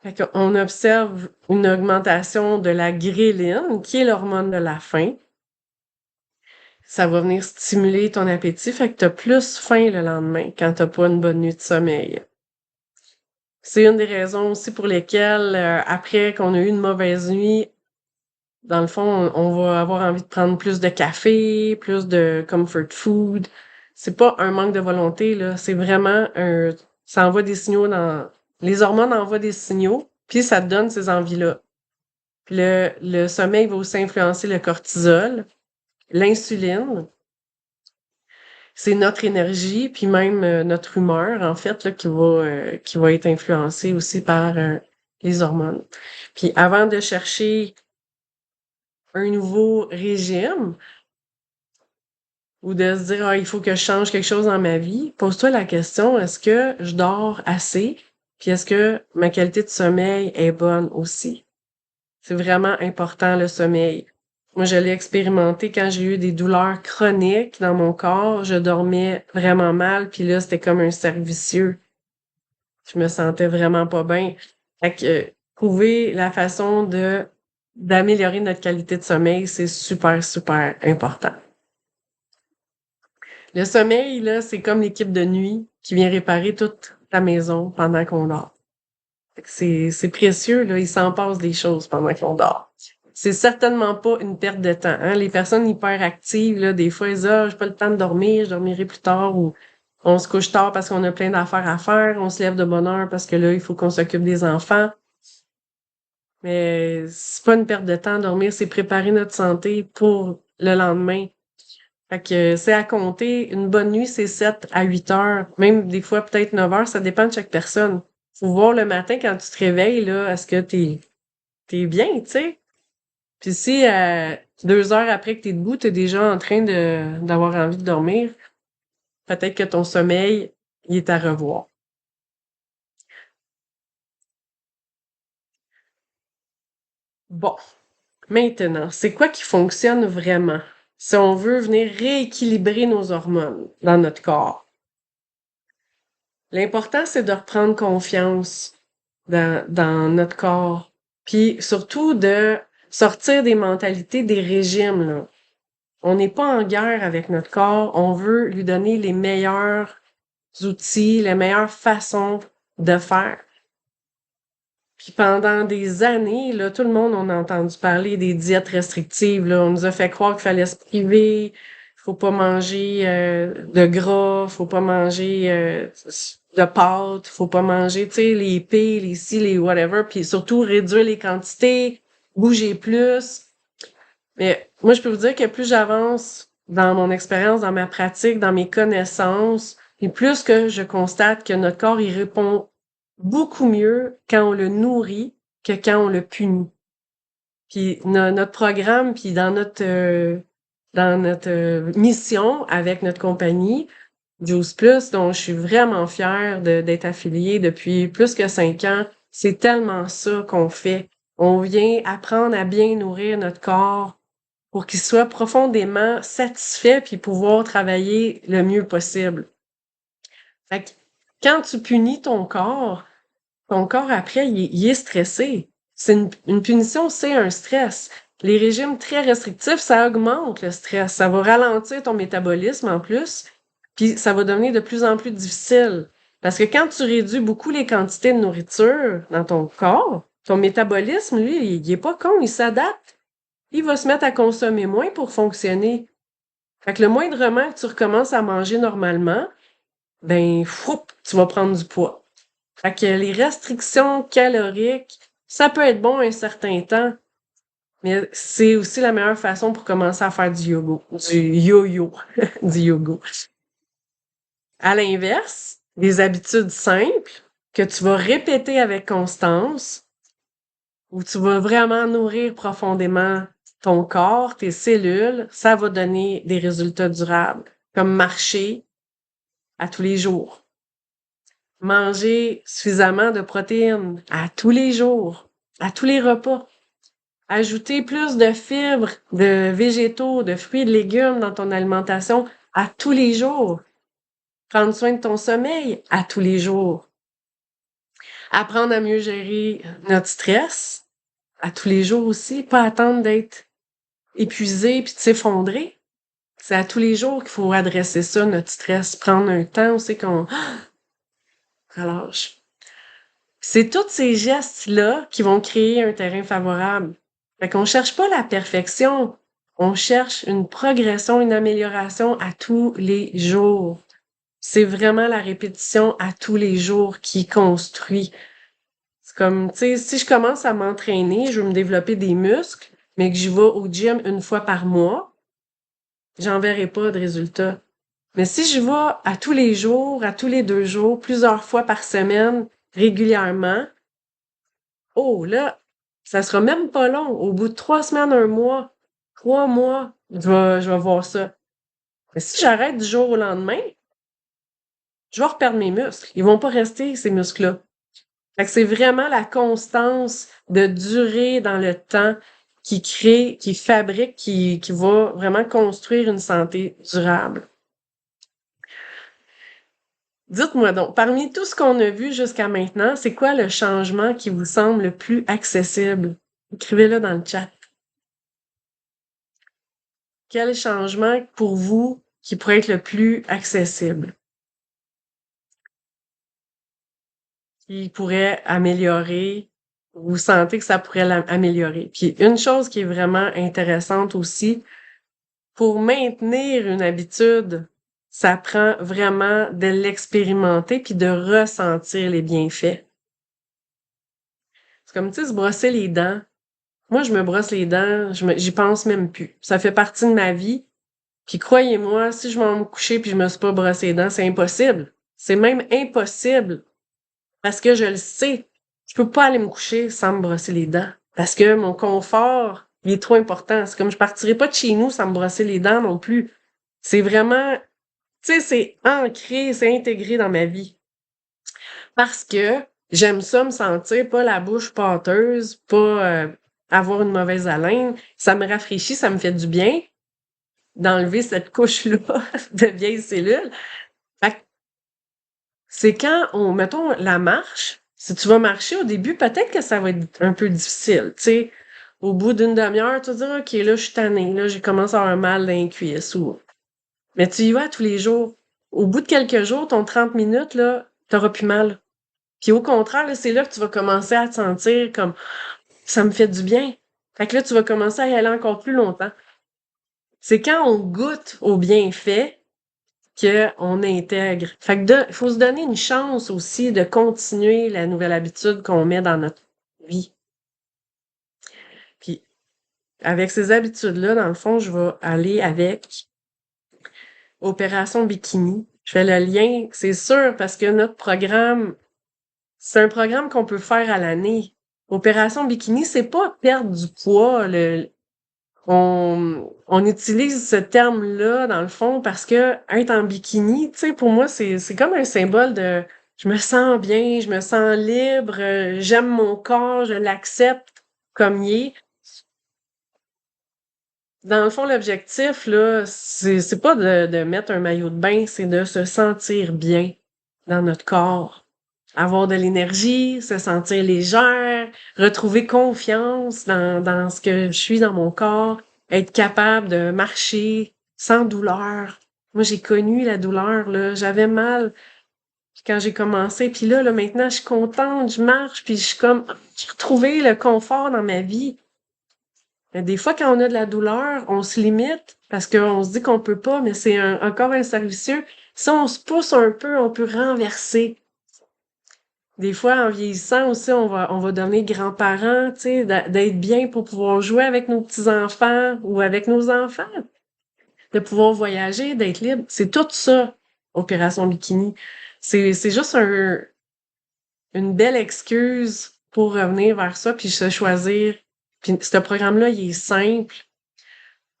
Speaker 2: Fait qu'on observe une augmentation de la gréline, qui est l'hormone de la faim. Ça va venir stimuler ton appétit, fait que t'as plus faim le lendemain quand t'as pas une bonne nuit de sommeil. C'est une des raisons aussi pour lesquelles, après qu'on a eu une mauvaise nuit, dans le fond, on va avoir envie de prendre plus de café, plus de comfort food. C'est pas un manque de volonté, là. C'est vraiment ça envoie des signaux les hormones envoient des signaux, puis ça te donne ces envies-là. Puis le sommeil va aussi influencer le cortisol, l'insuline. C'est notre énergie, puis même notre humeur, en fait, là, qui va être influencée aussi par les hormones. Puis avant de chercher un nouveau régime ou de se dire, ah, il faut que je change quelque chose dans ma vie, pose-toi la question, est-ce que je dors assez? Puis est-ce que ma qualité de sommeil est bonne aussi? C'est vraiment important, le sommeil. Moi, je l'ai expérimenté quand j'ai eu des douleurs chroniques dans mon corps. Je dormais vraiment mal, puis là, c'était comme un cercle vicieux. Je me sentais vraiment pas bien. Fait que trouver la façon d'améliorer notre qualité de sommeil, c'est super, super important. Le sommeil, là, c'est comme l'équipe de nuit qui vient réparer toute ta maison pendant qu'on dort. Fait que c'est précieux, là, il s'en passe des choses pendant qu'on dort. C'est certainement pas une perte de temps, hein. Les personnes hyperactives, là, des fois, elles disent, ah, j'ai pas le temps de dormir, je dormirai plus tard, ou on se couche tard parce qu'on a plein d'affaires à faire, on se lève de bonne heure parce que là, il faut qu'on s'occupe des enfants. Mais c'est pas une perte de temps, dormir, c'est préparer notre santé pour le lendemain. Fait que c'est à compter. Une bonne nuit, c'est 7 à 8 heures. Même des fois, peut-être 9 heures. Ça dépend de chaque personne. Faut voir le matin quand tu te réveilles, là, est-ce que t'es bien, tu sais? Puis si 2 heures après que t'es debout, t'es déjà en train d'avoir envie de dormir, peut-être que ton sommeil, il est à revoir. Bon. Maintenant, c'est quoi qui fonctionne vraiment? Si on veut venir rééquilibrer nos hormones dans notre corps. L'important, c'est de reprendre confiance dans notre corps. Puis surtout de sortir des mentalités, des régimes, là. On n'est pas en guerre avec notre corps. On veut lui donner les meilleurs outils, les meilleures façons de faire. Puis pendant des années, là, tout le monde, on a entendu parler des diètes restrictives, là. On nous a fait croire qu'il fallait se priver, faut pas manger de gras, faut pas manger de pâtes, faut pas manger, tu sais, les épais, les ci, les whatever, puis surtout réduire les quantités, bouger plus. Mais moi, je peux vous dire que plus j'avance dans mon expérience, dans ma pratique, dans mes connaissances, et plus que je constate que notre corps, il répond beaucoup mieux quand on le nourrit que quand on le punit. Puis notre programme, puis dans notre mission avec notre compagnie, Juice Plus, dont je suis vraiment fière d'être affiliée depuis plus que 5 ans, c'est tellement ça qu'on fait. On vient apprendre à bien nourrir notre corps pour qu'il soit profondément satisfait puis pouvoir travailler le mieux possible. Fait que quand tu punis ton corps après, il est stressé. C'est une punition, c'est un stress. Les régimes très restrictifs, ça augmente le stress. Ça va ralentir ton métabolisme en plus, puis ça va devenir de plus en plus difficile. Parce que quand tu réduis beaucoup les quantités de nourriture dans ton corps, ton métabolisme, lui, il est pas con, il s'adapte. Il va se mettre à consommer moins pour fonctionner. Fait que le moindrement que tu recommences à manger normalement, ben, foup, tu vas prendre du poids. Fait que les restrictions caloriques, ça peut être bon un certain temps, mais c'est aussi la meilleure façon pour commencer à faire du yo-yo, du yoga. À l'inverse, des habitudes simples que tu vas répéter avec constance, où tu vas vraiment nourrir profondément ton corps, tes cellules, ça va donner des résultats durables, comme marcher à tous les jours. manger suffisamment de protéines à tous les jours, à tous les repas. Ajouter plus de fibres, de végétaux, de fruits et de légumes dans ton alimentation à tous les jours. Prendre soin de ton sommeil à tous les jours. Apprendre à mieux gérer notre stress à tous les jours aussi. Pas attendre d'être épuisé puis de s'effondrer. C'est à tous les jours qu'il faut adresser ça, notre stress. Prendre un temps où c'est qu'on relâche. C'est tous ces gestes-là qui vont créer un terrain favorable. Fait qu'on cherche pas la perfection, on cherche une progression, une amélioration à tous les jours. C'est vraiment la répétition à tous les jours qui construit. C'est comme, tu sais, si je commence à m'entraîner, je veux me développer des muscles, mais que je vais au gym une fois par mois, j'en verrai pas de résultat. Mais si je vais à tous les jours, à tous les 2 jours, plusieurs fois par semaine, régulièrement, oh là, ça sera même pas long. Au bout de 3 semaines, un mois, 3 mois, je vais voir ça. Mais si j'arrête du jour au lendemain, je vais reperdre mes muscles. Ils vont pas rester, ces muscles-là. Fait que c'est vraiment la constance de durer dans le temps qui crée, qui fabrique, qui va vraiment construire une santé durable. Dites-moi donc, parmi tout ce qu'on a vu jusqu'à maintenant, c'est quoi le changement qui vous semble le plus accessible? Écrivez-le dans le chat. Quel changement pour vous qui pourrait être le plus accessible? Qui pourrait améliorer? Vous sentez que ça pourrait l'améliorer? Puis une chose qui est vraiment intéressante aussi, pour maintenir une habitude, ça prend vraiment de l'expérimenter puis de ressentir les bienfaits. C'est comme, tu sais, se brosser les dents. Moi, je me brosse les dents, j'y pense même plus. Ça fait partie de ma vie. Puis croyez-moi, si je m'en me coucher puis je me suis pas brossé les dents, c'est impossible. C'est même impossible. Parce que je le sais. Je peux pas aller me coucher sans me brosser les dents. Parce que mon confort, il est trop important. C'est comme je partirai pas de chez nous sans me brosser les dents non plus. C'est vraiment, tu sais, c'est ancré, c'est intégré dans ma vie. Parce que j'aime ça me sentir pas la bouche pâteuse, pas avoir une mauvaise haleine. Ça me rafraîchit, ça me fait du bien d'enlever cette couche-là de vieilles cellules. Fait que c'est quand mettons, la marche, si tu vas marcher au début, peut-être que ça va être un peu difficile, tu sais. Au bout d'une demi-heure, tu vas dire, OK, là, je suis tannée, là, j'ai commencé à avoir un mal dans les cuisses ou... Mais tu y vas tous les jours. Au bout de quelques jours, ton 30 minutes, là, t'auras plus mal. Puis au contraire, là, c'est là que tu vas commencer à te sentir comme, ça me fait du bien. Fait que là, tu vas commencer à y aller encore plus longtemps. C'est quand on goûte aux bienfaits qu'on intègre. Fait que il faut se donner une chance aussi de continuer la nouvelle habitude qu'on met dans notre vie. Puis avec ces habitudes-là, dans le fond, je vais aller avec Opération Bikini. Je fais le lien, c'est sûr, parce que notre programme, c'est un programme qu'on peut faire à l'année. Opération Bikini, c'est pas perdre du poids. On utilise ce terme-là, dans le fond, parce que être en bikini, tu sais, pour moi, c'est comme un symbole de je me sens bien, je me sens libre, j'aime mon corps, je l'accepte comme il est. Dans le fond, l'objectif, là, c'est pas de mettre un maillot de bain, c'est de se sentir bien dans notre corps. Avoir de l'énergie, se sentir légère, retrouver confiance dans ce que je suis dans mon corps, être capable de marcher sans douleur. Moi, j'ai connu la douleur, là. J'avais mal quand j'ai commencé. Puis là, maintenant, je suis contente, je marche, puis je suis comme, j'ai retrouvé le confort dans ma vie. Mais des fois, quand on a de la douleur, on se limite parce qu'on se dit qu'on peut pas, mais c'est encore un cercle vicieux. Si on se pousse un peu, on peut renverser. Des fois, en vieillissant aussi, on va devenir grands-parents, tu sais, d'être bien pour pouvoir jouer avec nos petits-enfants ou avec nos enfants, de pouvoir voyager, d'être libre. C'est tout ça, Opération Bikini. C'est juste une belle excuse pour revenir vers ça puis se choisir. Puis ce programme-là, il est simple.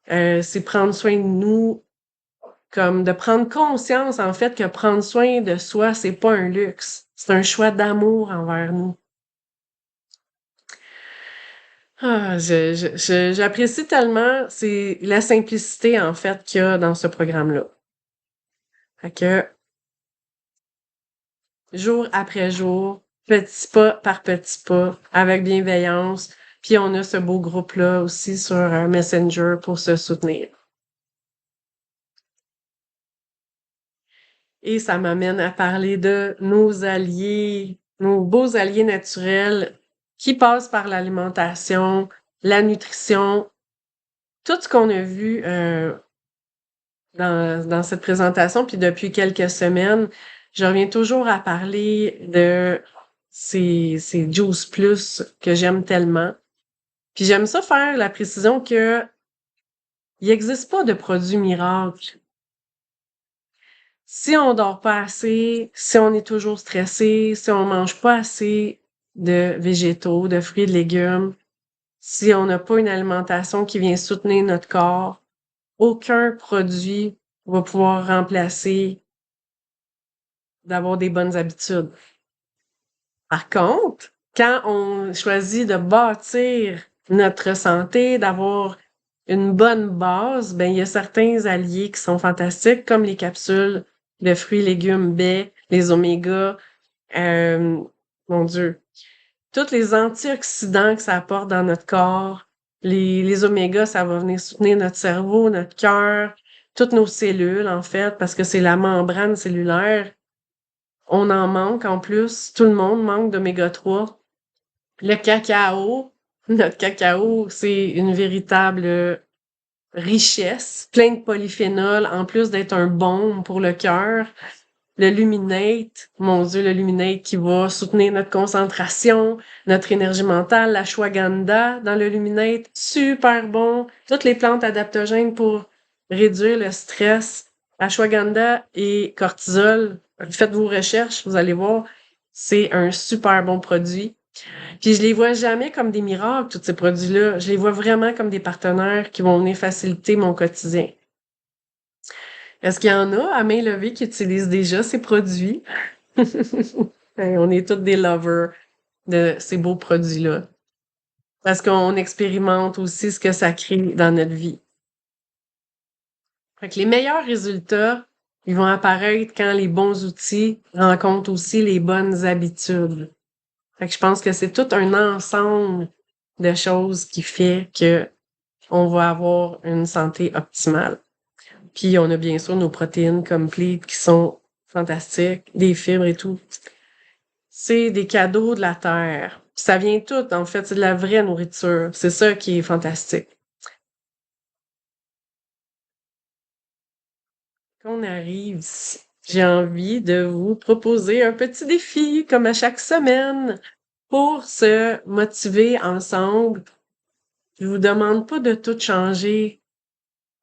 Speaker 2: C'est prendre soin de nous comme de prendre conscience, en fait, que prendre soin de soi, c'est pas un luxe. C'est un choix d'amour envers nous. Ah, j'apprécie tellement, c'est la simplicité, en fait, qu'il y a dans ce programme-là. Fait que, jour après jour, petit pas par petit pas, avec bienveillance, puis on a ce beau groupe-là aussi sur Messenger pour se soutenir. Et ça m'amène à parler de nos alliés, nos beaux alliés naturels qui passent par l'alimentation, la nutrition, tout ce qu'on a vu dans cette présentation, puis depuis quelques semaines, je reviens toujours à parler de ces Juice Plus que j'aime tellement. Puis j'aime ça faire la précision que il n'existe pas de produit miracle. Si on dort pas assez, si on est toujours stressé, si on mange pas assez de végétaux, de fruits et de légumes, si on n'a pas une alimentation qui vient soutenir notre corps, aucun produit va pouvoir remplacer d'avoir des bonnes habitudes. Par contre, quand on choisit de bâtir notre santé, d'avoir une bonne base, ben il y a certains alliés qui sont fantastiques, comme les capsules de fruits, légumes, baies, les omégas, euh, mon Dieu, tous les antioxydants que ça apporte dans notre corps. Les omégas, ça va venir soutenir notre cerveau, notre cœur, toutes nos cellules, en fait, parce que c'est la membrane cellulaire. On en manque en plus. Tout le monde manque d'oméga 3. Le cacao, notre cacao, c'est une véritable richesse, plein de polyphénol, en plus d'être un baume pour le cœur. Le luminate, mon Dieu, le luminate qui va soutenir notre concentration, notre énergie mentale, l'ashwagandha dans le luminate, super bon. Toutes les plantes adaptogènes pour réduire le stress. Ashwagandha et cortisol, faites vos recherches, vous allez voir, c'est un super bon produit. Puis je les vois jamais comme des miracles, tous ces produits-là. Je les vois vraiment comme des partenaires qui vont venir faciliter mon quotidien. Est-ce qu'il y en a à main levée qui utilisent déjà ces produits? On est tous des lovers de ces beaux produits-là. Parce qu'on expérimente aussi ce que ça crée dans notre vie. Fait que les meilleurs résultats, ils vont apparaître quand les bons outils rencontrent aussi les bonnes habitudes. Fait que je pense que c'est tout un ensemble de choses qui fait que on va avoir une santé optimale. Puis on a bien sûr nos protéines complètes qui sont fantastiques, des fibres et tout. C'est des cadeaux de la terre. Ça vient tout, en fait, c'est de la vraie nourriture. C'est ça qui est fantastique. Quand on arrive ici, j'ai envie de vous proposer un petit défi, comme à chaque semaine, pour se motiver ensemble. Je vous demande pas de tout changer.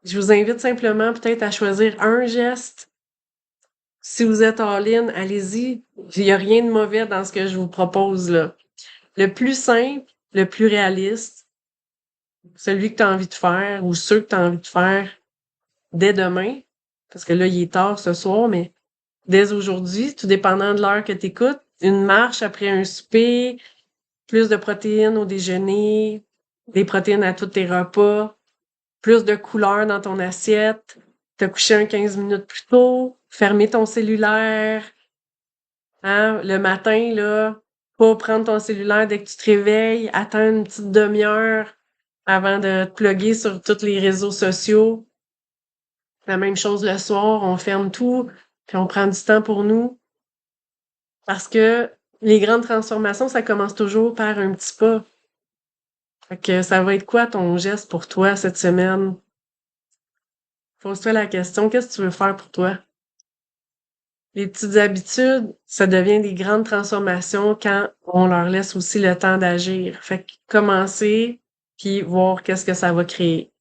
Speaker 2: Je vous invite simplement peut-être à choisir un geste. Si vous êtes all-in, allez-y. Il n'y a rien de mauvais dans ce que je vous propose là. Le plus simple, le plus réaliste, celui que tu as envie de faire ou ceux que tu as envie de faire dès demain, parce que là, il est tard ce soir, mais dès aujourd'hui, tout dépendant de l'heure que tu écoutes, une marche après un souper, plus de protéines au déjeuner, des protéines à tous tes repas, plus de couleurs dans ton assiette, te coucher un 15 minutes plus tôt, fermer ton cellulaire, hein, le matin, là, pas prendre ton cellulaire dès que tu te réveilles, attendre une petite demi-heure avant de te plugger sur tous les réseaux sociaux. La même chose le soir, on ferme tout, puis on prend du temps pour nous. Parce que les grandes transformations, ça commence toujours par un petit pas. Fait que ça va être quoi ton geste pour toi cette semaine? Pose-toi la question, qu'est-ce que tu veux faire pour toi? Les petites habitudes, ça devient des grandes transformations quand on leur laisse aussi le temps d'agir. Fait que commencer, puis voir qu'est-ce que ça va créer.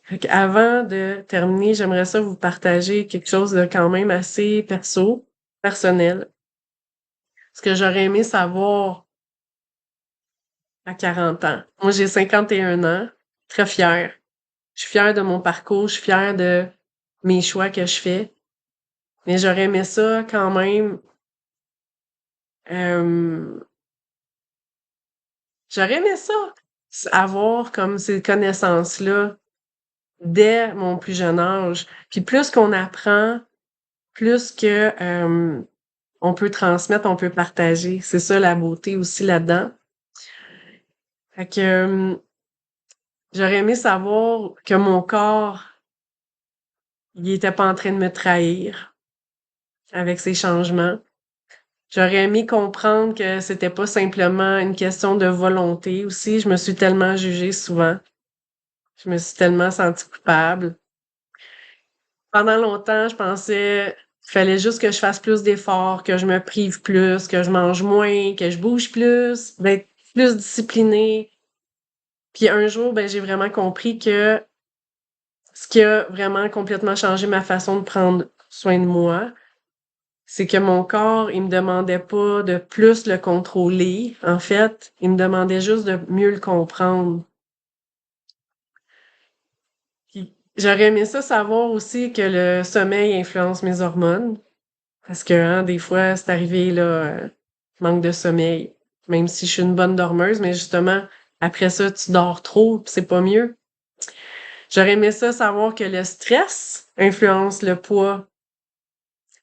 Speaker 2: Fait que avant de terminer, j'aimerais ça vous partager quelque chose de quand même assez personnel. Ce que j'aurais aimé savoir à 40 ans. Moi, j'ai 51 ans, très fière. Je suis fière de mon parcours, je suis fière de mes choix que je fais. Mais j'aurais aimé ça quand même. euh, J'aurais aimé ça, avoir comme ces connaissances-là dès mon plus jeune âge. Puis plus qu'on apprend, plus que on peut transmettre, on peut partager. C'est ça la beauté aussi là-dedans. Fait que j'aurais aimé savoir que mon corps, il était pas en train de me trahir avec ces changements. J'aurais aimé comprendre que c'était pas simplement une question de volonté aussi. Je me suis tellement jugée souvent. Je me suis tellement sentie coupable. Pendant longtemps, je pensais qu'il fallait juste que je fasse plus d'efforts, que je me prive plus, que je mange moins, que je bouge plus, d'être plus disciplinée. Puis un jour, ben, j'ai vraiment compris que ce qui a vraiment complètement changé ma façon de prendre soin de moi, c'est que mon corps, il me demandait pas de plus le contrôler. En fait, il me demandait juste de mieux le comprendre. Puis, j'aurais aimé ça savoir aussi que le sommeil influence mes hormones. Parce que, hein, des fois, c'est arrivé, là, manque de sommeil. Même si je suis une bonne dormeuse, mais justement, après ça, tu dors trop, pis c'est pas mieux. J'aurais aimé ça savoir que le stress influence le poids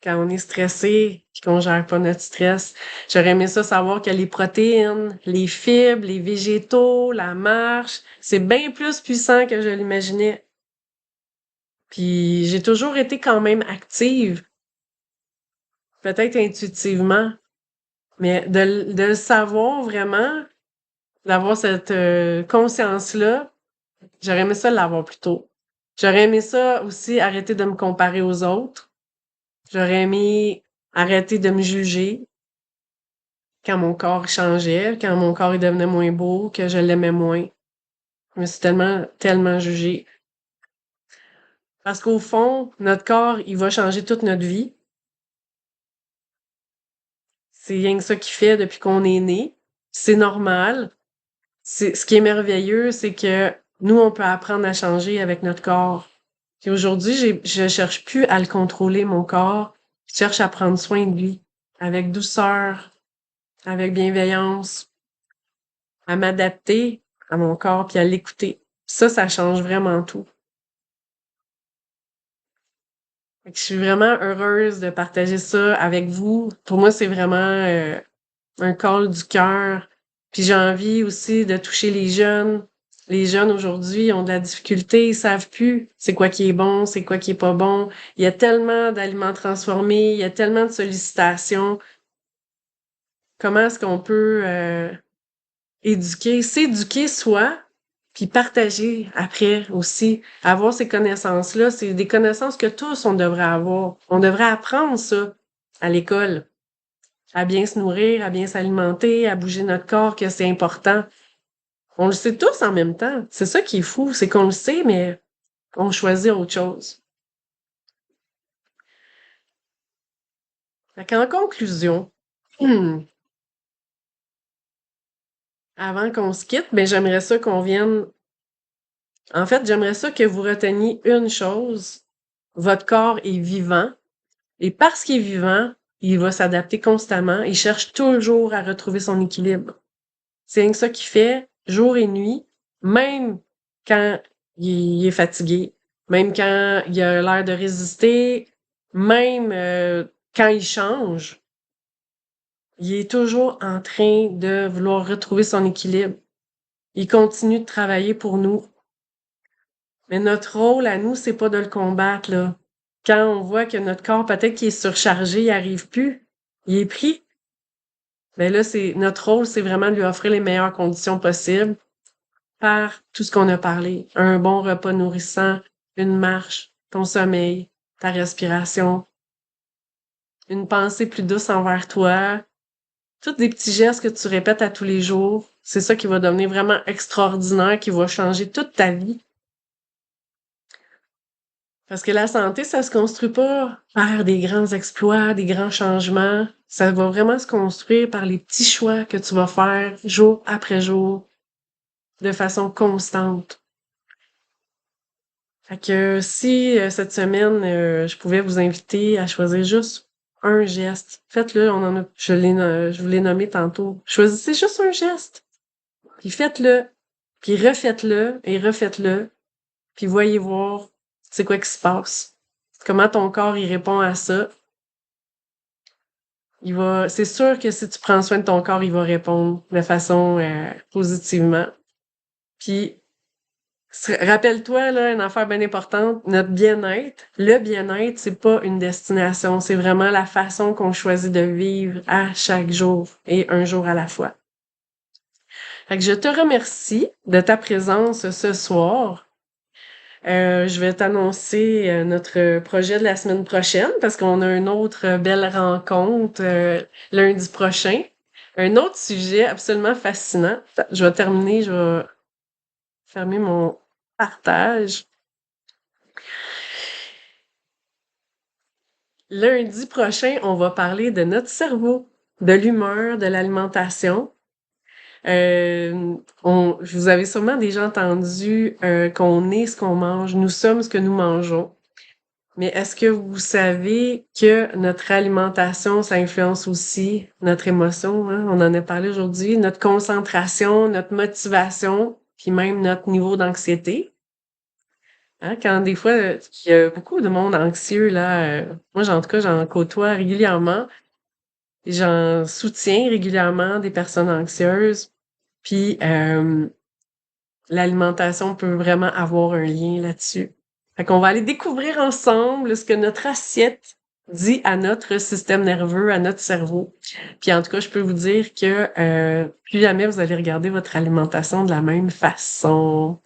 Speaker 2: quand on est stressé puis qu'on gère pas notre stress. J'aurais aimé ça savoir que les protéines, les fibres, les végétaux, la marche, c'est bien plus puissant que je l'imaginais. Puis j'ai toujours été quand même active, peut-être intuitivement, mais de le savoir vraiment, d'avoir cette conscience-là, j'aurais aimé ça l'avoir plus tôt. J'aurais aimé ça aussi arrêter de me comparer aux autres. J'aurais aimé arrêter de me juger quand mon corps changeait, quand mon corps il devenait moins beau, que je l'aimais moins. Je me suis tellement, tellement jugée. Parce qu'au fond, notre corps, il va changer toute notre vie. C'est rien que ça qu'il fait depuis qu'on est né. C'est normal. Ce qui est merveilleux, c'est que nous, on peut apprendre à changer avec notre corps. Puis aujourd'hui, je cherche plus à le contrôler, mon corps. Je cherche à prendre soin de lui. Avec douceur, avec bienveillance, à m'adapter à mon corps puis à l'écouter. Ça change vraiment tout. Fait que je suis vraiment heureuse de partager ça avec vous. Pour moi, c'est vraiment un call du cœur. Puis j'ai envie aussi de toucher les jeunes. Les jeunes aujourd'hui ont de la difficulté, ils savent plus c'est quoi qui est bon, c'est quoi qui est pas bon. Il y a tellement d'aliments transformés, il y a tellement de sollicitations. Comment est-ce qu'on peut éduquer, s'éduquer soi, puis partager après aussi. Avoir ces connaissances-là, c'est des connaissances que tous on devrait avoir. On devrait apprendre ça à l'école. À bien se nourrir, à bien s'alimenter, à bouger notre corps, que c'est important. On le sait tous en même temps. C'est ça qui est fou, c'est qu'on le sait, mais on choisit autre chose. Fait qu'en conclusion, avant qu'on se quitte, ben j'aimerais ça qu'on vienne. En fait, j'aimerais ça que vous reteniez une chose. Votre corps est vivant. Et parce qu'il est vivant, il va s'adapter constamment. Il cherche toujours à retrouver son équilibre. C'est rien que ça qu'il fait, jour et nuit, même quand il est fatigué, même quand il a l'air de résister, même quand il change, il est toujours en train de vouloir retrouver son équilibre. Il continue de travailler pour nous. Mais notre rôle à nous, c'est pas de le combattre, là. Quand on voit que notre corps, peut-être qu'il est surchargé, il arrive plus, il est pris. Mais là, c'est notre rôle, c'est vraiment de lui offrir les meilleures conditions possibles par tout ce qu'on a parlé. Un bon repas nourrissant, une marche, ton sommeil, ta respiration, une pensée plus douce envers toi, tous des petits gestes que tu répètes à tous les jours. C'est ça qui va devenir vraiment extraordinaire, qui va changer toute ta vie. Parce que la santé, ça se construit pas par des grands exploits, des grands changements. Ça va vraiment se construire par les petits choix que tu vas faire jour après jour, de façon constante. Fait que si cette semaine, je pouvais vous inviter à choisir juste un geste, faites-le. Je vous l'ai nommé tantôt. Choisissez juste un geste, puis faites-le, puis refaites-le et refaites-le, puis voyez voir c'est quoi qui se passe. Comment ton corps il répond à ça. C'est sûr que si tu prends soin de ton corps, il va répondre de façon positivement. Puis rappelle-toi, là, une affaire bien importante, notre bien-être. Le bien-être, c'est pas une destination, c'est vraiment la façon qu'on choisit de vivre à chaque jour et un jour à la fois. Fait que je te remercie de ta présence ce soir. Je vais t'annoncer notre projet de la semaine prochaine parce qu'on a une autre belle rencontre lundi prochain. Un autre sujet absolument fascinant. Je vais fermer mon partage. Lundi prochain, on va parler de notre cerveau, de l'humeur, de l'alimentation. Vous avez sûrement déjà entendu qu'on est ce qu'on mange, nous sommes ce que nous mangeons. Mais est-ce que vous savez que notre alimentation, ça influence aussi notre émotion, hein? On en a parlé aujourd'hui, notre concentration, notre motivation, puis même notre niveau d'anxiété. Hein, quand des fois, il y a beaucoup de monde anxieux, là, moi, en tout cas, j'en côtoie régulièrement. J'en soutiens régulièrement des personnes anxieuses. Puis, l'alimentation peut vraiment avoir un lien là-dessus. Fait qu'on va aller découvrir ensemble ce que notre assiette dit à notre système nerveux, à notre cerveau. Puis en tout cas, je peux vous dire que plus jamais vous allez regarder votre alimentation de la même façon.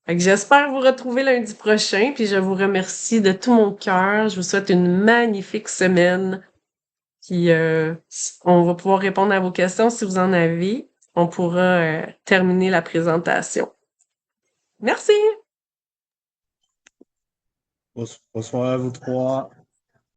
Speaker 2: Fait que j'espère vous retrouver lundi prochain, puis je vous remercie de tout mon cœur. Je vous souhaite une magnifique semaine. Puis on va pouvoir répondre à vos questions si vous en avez. On pourra terminer la présentation. Merci!
Speaker 3: Bonsoir à vous trois.